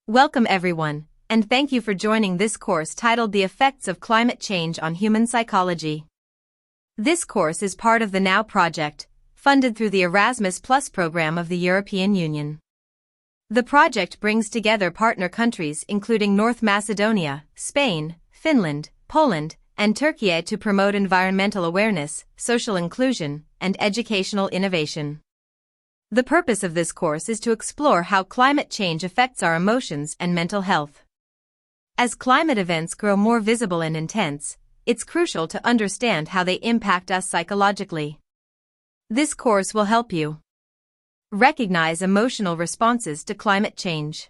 Welcome everyone, and thank you for joining this course titled The Effects of Climate Change on Human Psychology. This course is part of the NOW project, funded through the Erasmus Plus program of the European Union. The project brings together partner countries including North Macedonia, Spain, Finland, Poland, and Turkey to promote environmental awareness, social inclusion, and educational innovation. The purpose of this course is to explore how climate change affects our emotions and mental health. As climate events grow more visible and intense, it's crucial to understand how they impact us psychologically. This course will help you recognize emotional responses to climate change,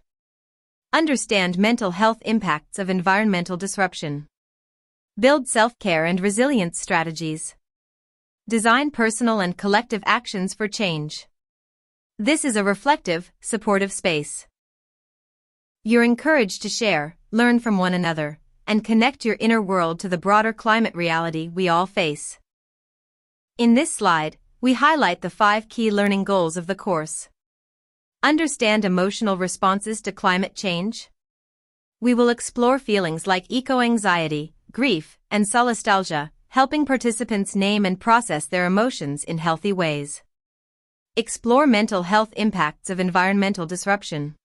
understand mental health impacts of environmental disruption, build self-care and resilience strategies, design personal and collective actions for change. This is a reflective, supportive space. You're encouraged to share, learn from one another, and connect your inner world to the broader climate reality we all face. In this slide, we highlight the 5 key learning goals of the course. Understand emotional responses to climate change. We will explore feelings like eco-anxiety, grief, and solastalgia, helping participants name and process their emotions in healthy ways. Explore mental health impacts of environmental disruption.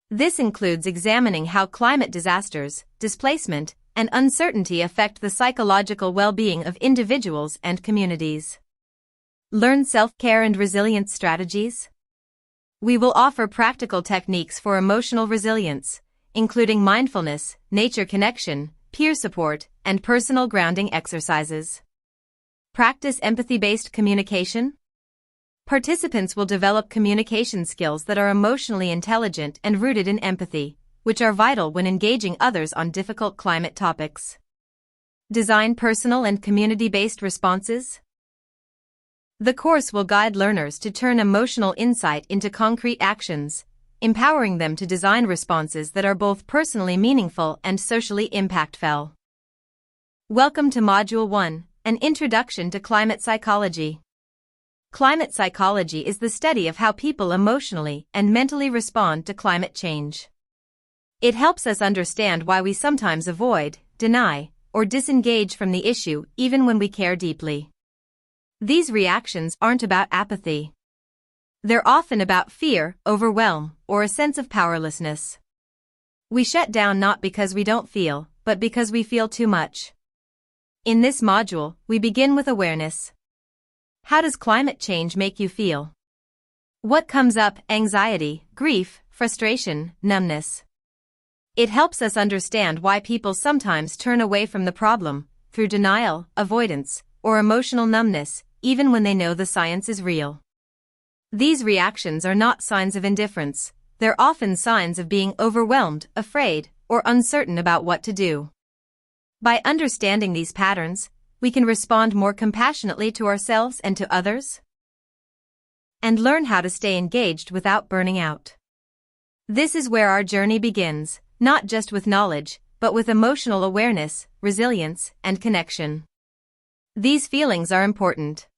This includes examining how climate disasters, displacement, and uncertainty affect the psychological well-being of individuals and communities. Learn self-care and resilience strategies. We will offer practical techniques for emotional resilience, including mindfulness, nature connection, peer support, and personal grounding exercises. Practice empathy-based communication. Participants will develop communication skills that are emotionally intelligent and rooted in empathy, which are vital when engaging others on difficult climate topics. Design personal and community-based responses. The course will guide learners to turn emotional insight into concrete actions, empowering them to design responses that are both personally meaningful and socially impactful. Welcome to Module 1, an introduction to climate psychology. Climate psychology is the study of how people emotionally and mentally respond to climate change. It helps us understand why we sometimes avoid, deny, or disengage from the issue even when we care deeply. These reactions aren't about apathy. They're often about fear, overwhelm, or a sense of powerlessness. We shut down not because we don't feel, but because we feel too much. In this module, we begin with awareness. How does climate change make you feel? What comes up? Anxiety, grief, frustration, numbness. It helps us understand why people sometimes turn away from the problem, through denial, avoidance, or emotional numbness, even when they know the science is real. These reactions are not signs of indifference, they're often signs of being overwhelmed, afraid, or uncertain about what to do. By understanding these patterns, we can respond more compassionately to ourselves and to others, and learn how to stay engaged without burning out. This is where our journey begins, not just with knowledge, but with emotional awareness, resilience, and connection. These feelings are important.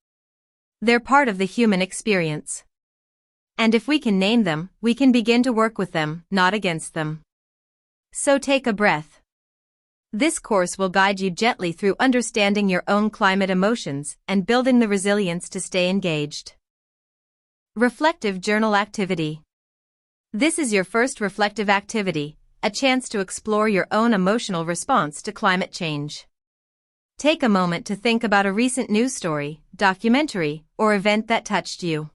They're part of the human experience. And if we can name them, we can begin to work with them, not against them. So take a breath. This course will guide you gently through understanding your own climate emotions and building the resilience to stay engaged. Reflective journal activity. This is your first reflective activity, a chance to explore your own emotional response to climate change. Take a moment to think about a recent news story, documentary, or event that touched you.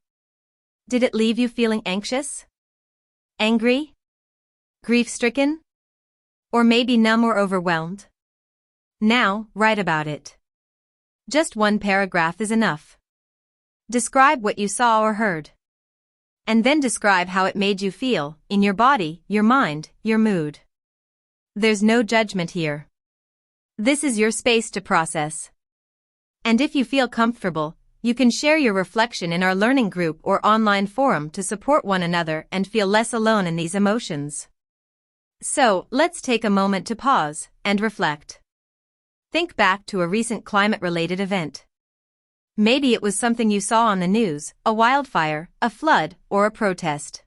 Did it leave you feeling anxious? Angry? Grief-stricken? Or maybe numb or overwhelmed? Now, write about it. Just one paragraph is enough. Describe what you saw or heard. And then describe how it made you feel, in your body, your mind, your mood. There's no judgment here. This is your space to process. And if you feel comfortable, you can share your reflection in our learning group or online forum to support one another and feel less alone in these emotions. So, let's take a moment to pause and reflect. Think back to a recent climate-related event. Maybe it was something you saw on the news, a wildfire, a flood, or a protest.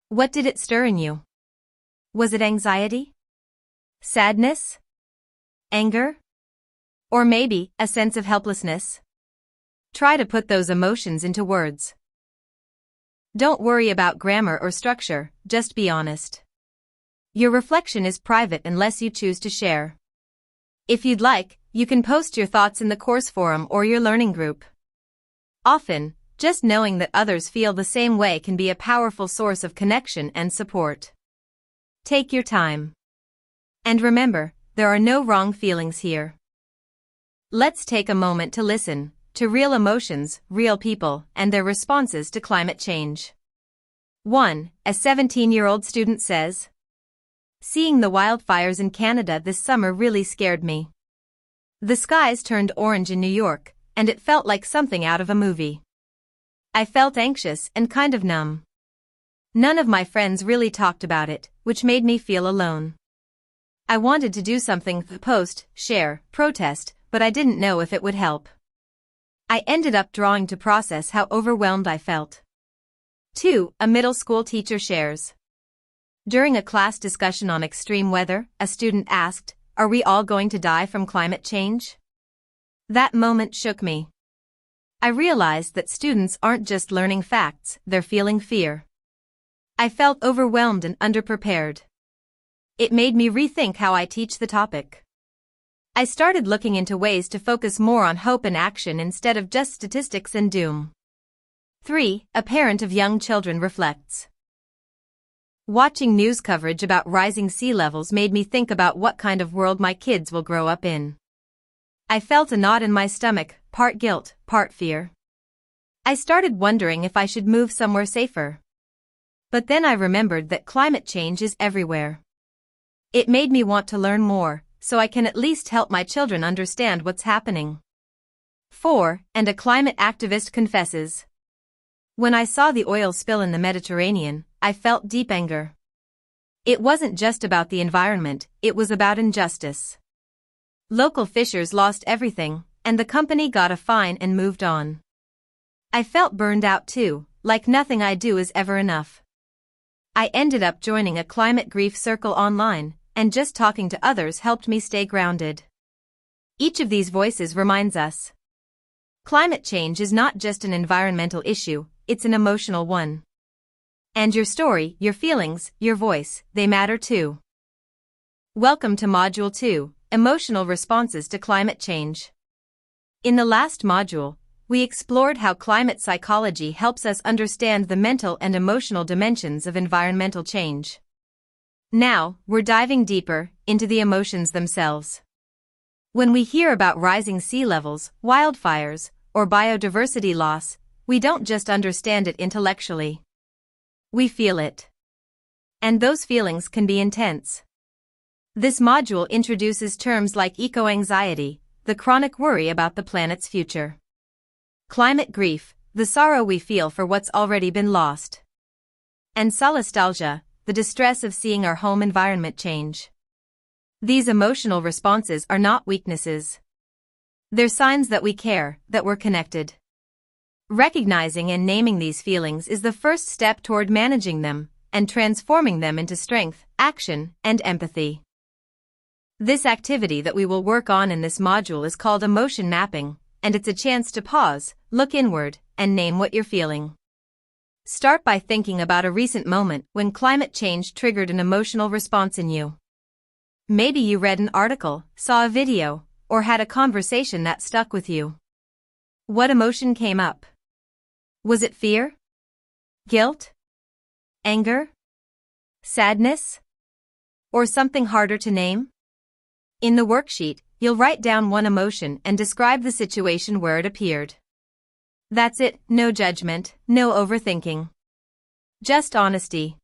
What did it stir in you? Was it anxiety? Sadness? Anger? Or maybe a sense of helplessness? Try to put those emotions into words. Don't worry about grammar or structure, just be honest. Your reflection is private unless you choose to share. If you'd like, you can post your thoughts in the course forum or your learning group. Often, just knowing that others feel the same way can be a powerful source of connection and support. Take your time. And remember, there are no wrong feelings here. Let's take a moment to listen to real emotions, real people, and their responses to climate change. 1. A 17-year-old student says, "Seeing the wildfires in Canada this summer really scared me. The skies turned orange in New York, and it felt like something out of a movie. I felt anxious and kind of numb. None of my friends really talked about it, which made me feel alone. I wanted to do something, post, share, protest, but I didn't know if it would help. I ended up drawing to process how overwhelmed I felt." 2. A middle school teacher shares. During a class discussion on extreme weather, a student asked, "Are we all going to die from climate change?" That moment shook me. I realized that students aren't just learning facts, they're feeling fear. I felt overwhelmed and underprepared. It made me rethink how I teach the topic. I started looking into ways to focus more on hope and action instead of just statistics and doom. 3. A parent of young children reflects. Watching news coverage about rising sea levels made me think about what kind of world my kids will grow up in. I felt a knot in my stomach, part guilt, part fear. I started wondering if I should move somewhere safer. But then I remembered that climate change is everywhere. It made me want to learn more, so I can at least help my children understand what's happening. 4. And a climate activist confesses. When I saw the oil spill in the Mediterranean, I felt deep anger. It wasn't just about the environment, it was about injustice. Local fishers lost everything, and the company got a fine and moved on. I felt burned out too, like nothing I do is ever enough. I ended up joining a climate grief circle online, and just talking to others helped me stay grounded. Each of these voices reminds us. Climate change is not just an environmental issue, it's an emotional one. And your story, your feelings, your voice, they matter too. Welcome to Module 2, Emotional Responses to Climate Change. In the last module, we explored how climate psychology helps us understand the mental and emotional dimensions of environmental change. Now, we're diving deeper into the emotions themselves. When we hear about rising sea levels, wildfires, or biodiversity loss, we don't just understand it intellectually. We feel it. And those feelings can be intense. This module introduces terms like eco-anxiety, the chronic worry about the planet's future. Climate grief, the sorrow we feel for what's already been lost. And solastalgia, the distress of seeing our home environment change. These emotional responses are not weaknesses. They're signs that we care, that we're connected. Recognizing and naming these feelings is the first step toward managing them and transforming them into strength, action, and empathy. This activity that we will work on in this module is called emotion mapping, and it's a chance to pause, look inward, and name what you're feeling. Start by thinking about a recent moment when climate change triggered an emotional response in you. Maybe you read an article, saw a video, or had a conversation that stuck with you. What emotion came up? Was it fear? Guilt? Anger? Sadness? Or something harder to name? In the worksheet, you'll write down one emotion and describe the situation where it appeared. That's it, no judgment, no overthinking. Just honesty.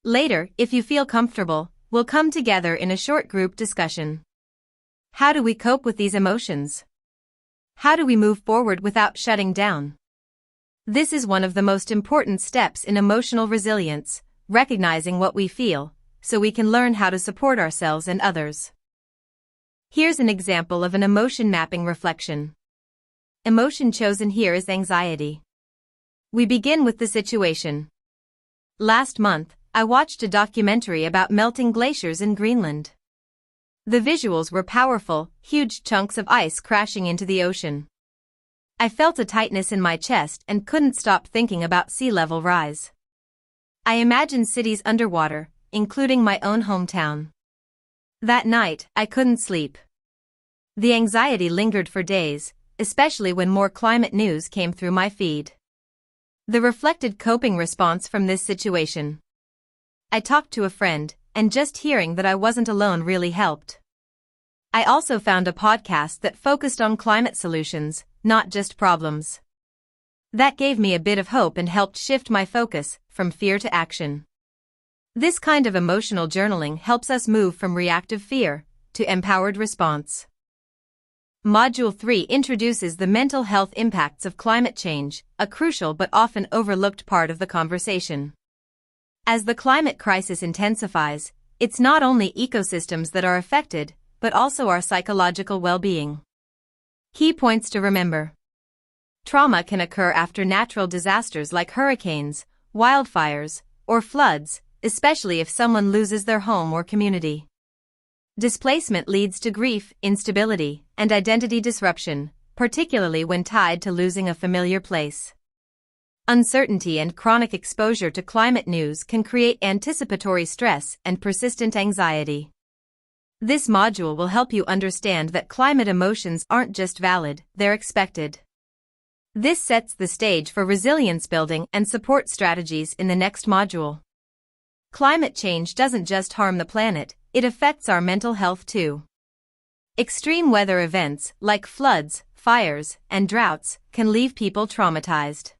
Later, if you feel comfortable, we'll come together in a short group discussion. How do we cope with these emotions? How do we move forward without shutting down? This is one of the most important steps in emotional resilience, recognizing what we feel, so we can learn how to support ourselves and others. Here's an example of an emotion mapping reflection. Emotion chosen here is anxiety. We begin with the situation. Last month, I watched a documentary about melting glaciers in Greenland. The visuals were powerful, huge chunks of ice crashing into the ocean. I felt a tightness in my chest and couldn't stop thinking about sea level rise. I imagined cities underwater, including my own hometown. That night, I couldn't sleep. The anxiety lingered for days, especially when more climate news came through my feed. The reflected coping response from this situation. I talked to a friend, and just hearing that I wasn't alone really helped. I also found a podcast that focused on climate solutions, not just problems. That gave me a bit of hope and helped shift my focus from fear to action. This kind of emotional journaling helps us move from reactive fear to empowered response. Module 3 introduces the mental health impacts of climate change, a crucial but often overlooked part of the conversation. As the climate crisis intensifies, it's not only ecosystems that are affected, but also our psychological well-being. Key points to remember. Trauma can occur after natural disasters like hurricanes, wildfires, or floods, especially if someone loses their home or community. Displacement leads to grief, instability, and identity disruption, particularly when tied to losing a familiar place. Uncertainty and chronic exposure to climate news can create anticipatory stress and persistent anxiety. This module will help you understand that climate emotions aren't just valid, they're expected. This sets the stage for resilience building and support strategies in the next module. Climate change doesn't just harm the planet, it affects our mental health too. Extreme weather events, like floods, fires, and droughts, can leave people traumatized.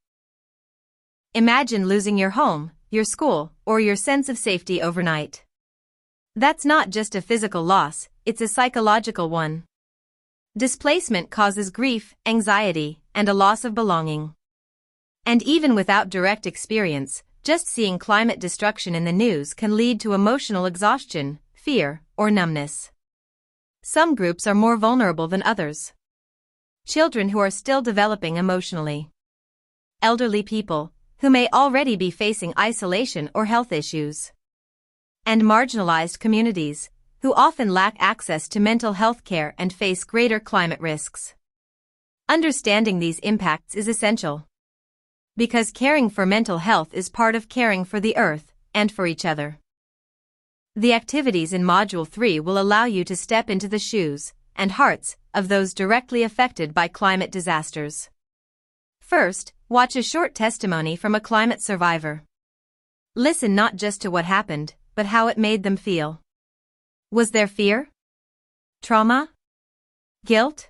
Imagine losing your home, your school, or your sense of safety overnight. That's not just a physical loss, it's a psychological one. Displacement causes grief, anxiety, and a loss of belonging. And even without direct experience, just seeing climate destruction in the news can lead to emotional exhaustion, fear, or numbness. Some groups are more vulnerable than others. Children who are still developing emotionally. Elderly people, who may already be facing isolation or health issues. And marginalized communities, who often lack access to mental health care and face greater climate risks. Understanding these impacts is essential. Because caring for mental health is part of caring for the Earth and for each other. The activities in Module 3 will allow you to step into the shoes and hearts of those directly affected by climate disasters. First, watch a short testimony from a climate survivor. Listen not just to what happened, but how it made them feel. Was there fear? Trauma? Guilt?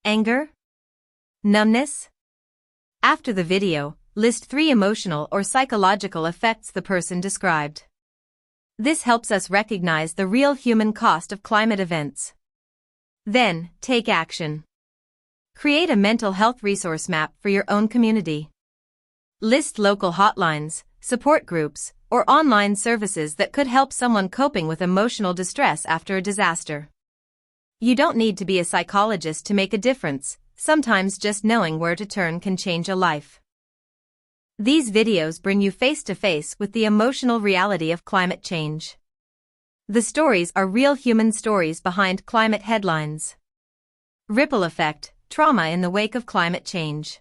Anger? Numbness? After the video, list 3 emotional or psychological effects the person described. This helps us recognize the real human cost of climate events. Then, take action. Create a mental health resource map for your own community. List local hotlines, support groups, or online services that could help someone coping with emotional distress after a disaster. You don't need to be a psychologist to make a difference, sometimes just knowing where to turn can change a life. These videos bring you face to face with the emotional reality of climate change. The stories are real human stories behind climate headlines. Ripple effect, trauma in the wake of climate change.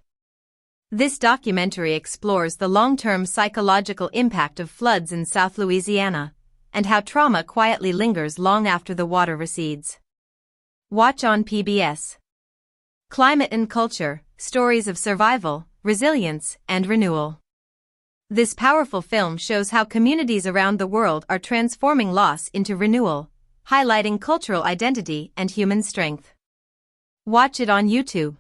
This documentary explores the long-term psychological impact of floods in South Louisiana, and how trauma quietly lingers long after the water recedes. Watch on PBS. Climate and Culture, Stories of Survival, Resilience, and Renewal. This powerful film shows how communities around the world are transforming loss into renewal, highlighting cultural identity and human strength. Watch it on YouTube.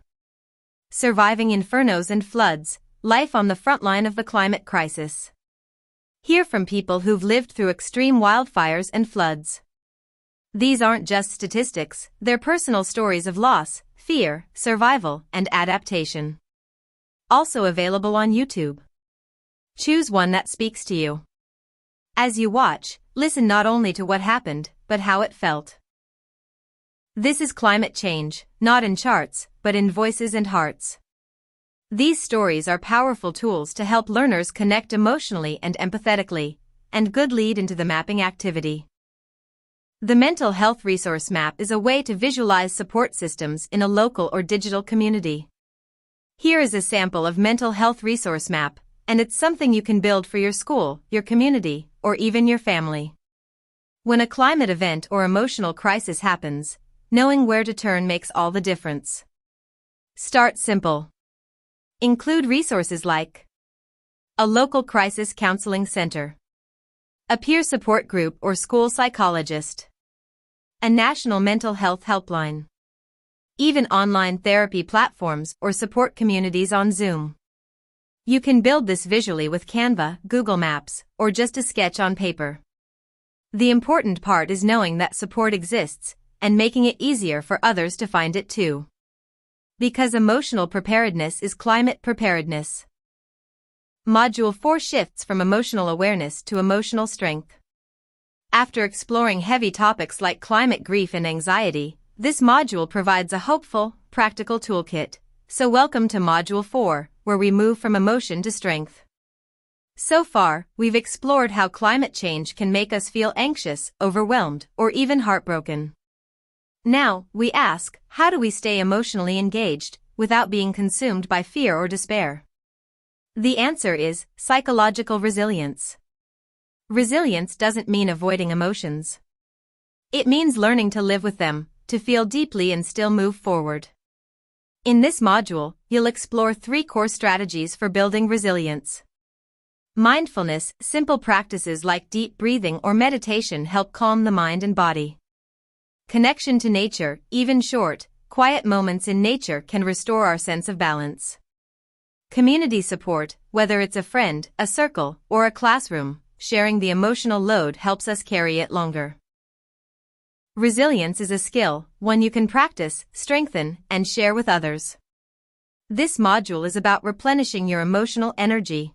Surviving Infernos and Floods, Life on the Frontline of the Climate Crisis. Hear from people who've lived through extreme wildfires and floods. These aren't just statistics, they're personal stories of loss, fear, survival, and adaptation. Also available on YouTube. Choose one that speaks to you. As you watch, listen not only to what happened, but how it felt. This is climate change, not in charts, but in voices and hearts. These stories are powerful tools to help learners connect emotionally and empathetically, and good lead into the mapping activity. The Mental Health Resource Map is a way to visualize support systems in a local or digital community. Here is a sample of Mental Health Resource Map, and it's something you can build for your school, your community, or even your family. When a climate event or emotional crisis happens, knowing where to turn makes all the difference. Start simple. Include resources like a local crisis counseling center, a peer support group or school psychologist, a national mental health helpline, even online therapy platforms or support communities on Zoom. You can build this visually with Canva, Google Maps, or just a sketch on paper. The important part is knowing that support exists and making it easier for others to find it too. Because emotional preparedness is climate preparedness. Module 4 shifts from emotional awareness to emotional strength. After exploring heavy topics like climate grief and anxiety, this module provides a hopeful, practical toolkit. So welcome to Module 4, where we move from emotion to strength. So far, we've explored how climate change can make us feel anxious, overwhelmed, or even heartbroken. Now, we ask, how do we stay emotionally engaged without being consumed by fear or despair? The answer is psychological resilience. Resilience doesn't mean avoiding emotions. It means learning to live with them, to feel deeply and still move forward. In this module, you'll explore 3 core strategies for building resilience. Mindfulness, simple practices like deep breathing or meditation help calm the mind and body. Connection to nature, even short, quiet moments in nature can restore our sense of balance. Community support, whether it's a friend, a circle, or a classroom, sharing the emotional load helps us carry it longer. Resilience is a skill, one you can practice, strengthen, and share with others. This module is about replenishing your emotional energy,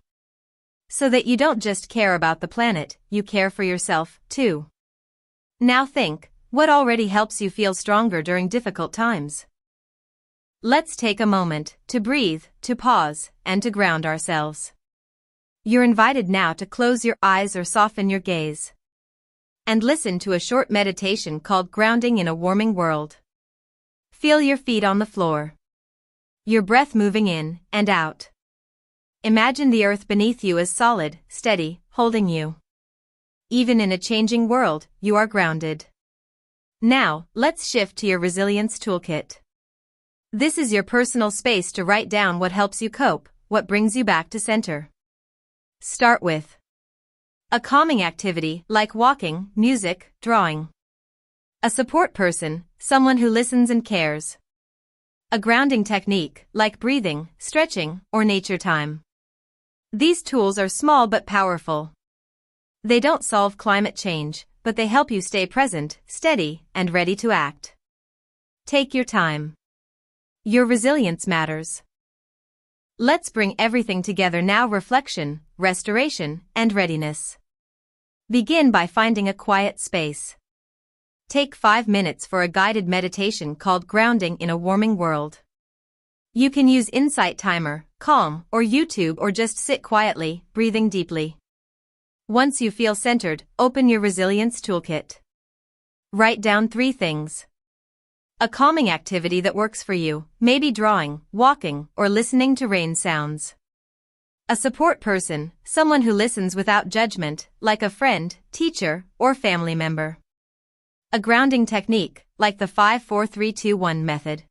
so that you don't just care about the planet, you care for yourself, too. Now think, what already helps you feel stronger during difficult times? Let's take a moment to breathe, to pause, and to ground ourselves. You're invited now to close your eyes or soften your gaze and listen to a short meditation called Grounding in a Warming World. Feel your feet on the floor, your breath moving in and out. Imagine the earth beneath you as solid, steady, holding you. Even in a changing world, you are grounded. Now, let's shift to your resilience toolkit. This is your personal space to write down what helps you cope, what brings you back to center. Start with a calming activity like walking, music, drawing. A support person, someone who listens and cares. A grounding technique like breathing, stretching, or nature time. These tools are small but powerful. They don't solve climate change, but they help you stay present, steady, and ready to act. Take your time. Your resilience matters. Let's bring everything together now: reflection, restoration, and readiness. Begin by finding a quiet space. Take 5 minutes for a guided meditation called Grounding in a Warming World. You can use Insight Timer, Calm, or YouTube, or just sit quietly, breathing deeply. Once you feel centered, open your resilience toolkit. Write down 3 things. A calming activity that works for you, maybe drawing, walking, or listening to rain sounds. A support person, someone who listens without judgment, like a friend, teacher, or family member. A grounding technique, like the 5-4-3-2-1 method.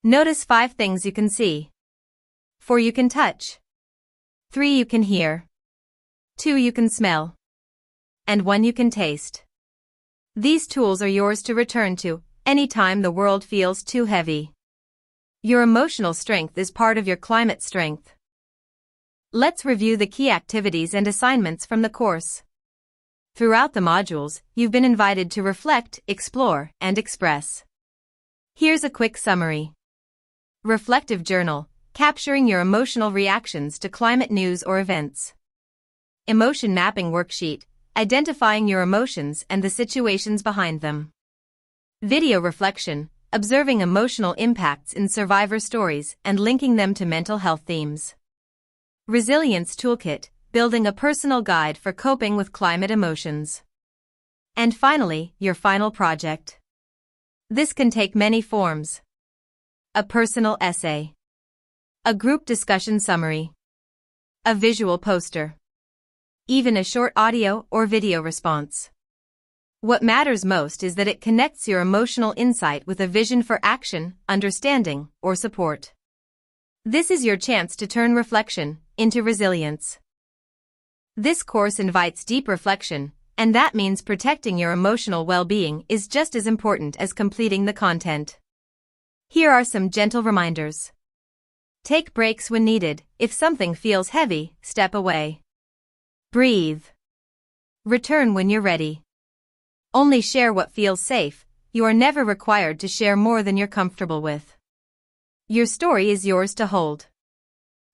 Notice 5 things you can see. 4 you can touch. 3 you can hear. 2 you can smell. And 1 you can taste. These tools are yours to return to anytime the world feels too heavy. Your emotional strength is part of your climate strength. Let's review the key activities and assignments from the course. Throughout the modules, you've been invited to reflect, explore, and express. Here's a quick summary. Reflective journal, capturing your emotional reactions to climate news or events. Emotion mapping worksheet, identifying your emotions and the situations behind them. Video reflection, observing emotional impacts in survivor stories and linking them to mental health themes. Resilience toolkit, building a personal guide for coping with climate emotions. And finally, your final project. This can take many forms. A personal essay. A group discussion summary. A visual poster. Even a short audio or video response. What matters most is that it connects your emotional insight with a vision for action, understanding, or support. This is your chance to turn reflection into resilience. This course invites deep reflection, and that means protecting your emotional well-being is just as important as completing the content. Here are some gentle reminders. Take breaks when needed. If something feels heavy, step away. Breathe. Return when you're ready. Only share what feels safe. You are never required to share more than you're comfortable with. Your story is yours to hold.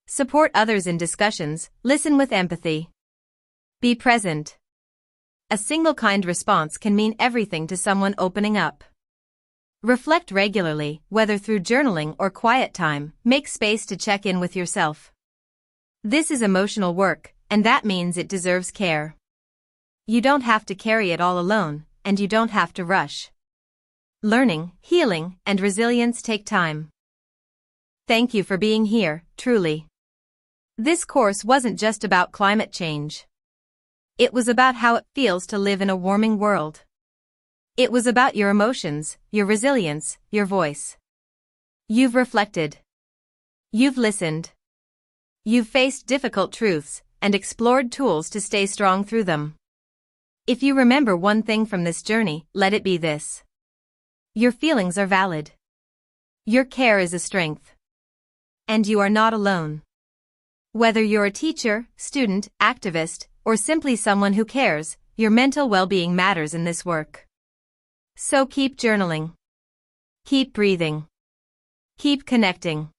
Support others in discussions. Listen with empathy. Be present. A single kind response can mean everything to someone opening up. Reflect regularly, whether through journaling or quiet time. Make space to check in with yourself. This is emotional work, and that means it deserves care. You don't have to carry it all alone, and you don't have to rush. Learning, healing, and resilience take time. Thank you for being here, truly. This course wasn't just about climate change. It was about how it feels to live in a warming world. It was about your emotions, your resilience, your voice. You've reflected. You've listened. You've faced difficult truths and explored tools to stay strong through them. If you remember one thing from this journey, let it be this. Your feelings are valid. Your care is a strength. And you are not alone. Whether you're a teacher, student, activist, or simply someone who cares, your mental well-being matters in this work. So keep journaling. Keep breathing. Keep connecting.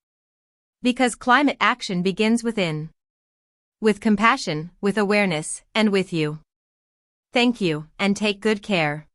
Because climate action begins within. With compassion, with awareness, and with you. Thank you, and take good care.